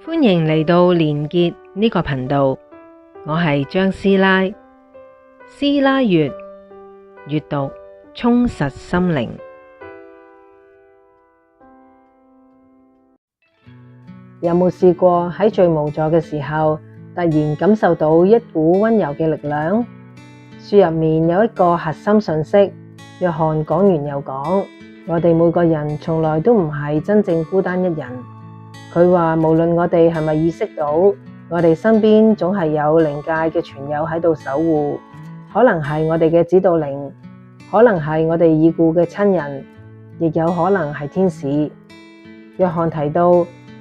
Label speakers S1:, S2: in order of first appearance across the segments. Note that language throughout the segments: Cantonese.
S1: 歡迎嚟到連結呢個頻道，我係張師奶。師奶閱閱讀充實心靈。有冇試過喺最無助嘅時候，突然感受到一股溫柔嘅力量？書入面有一個核心訊息，約翰講完又講，我哋每個人從來都唔係真正孤單一人。佢話無論我哋係咪意識到，我哋身邊總係有靈界嘅傳友喺度守護，可能係我哋嘅指導靈，可能係我哋已故嘅親人，亦有可能係天使。約翰提到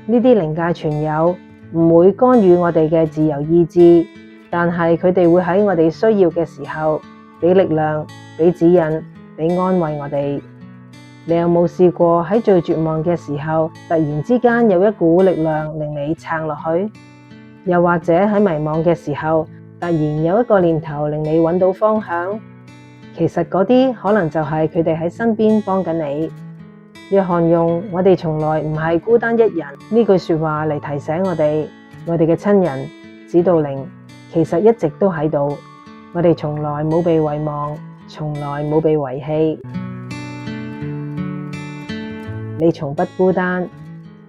S1: 呢啲靈界傳友唔會干預我哋嘅自由意志，但係佢哋會喺我哋需要嘅時候俾力量、俾指引、俾安慰我哋。你有冇試過喺最絕望嘅時候，突然之間有一股力量令你撐落去？又或者喺迷惘嘅時候，突然有一個念頭令你揾到方向？其實嗰啲可能就係佢哋喺身邊幫緊你。約翰用我哋從來唔係孤單一人呢句說話嚟提醒我哋嘅親人、指導靈其實一直都喺度，我哋從來冇被遺忘，從來冇被遺棄。你從不孤單，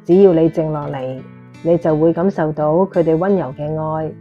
S1: 只要你靜落嚟，你就會感受到佢哋溫柔嘅愛。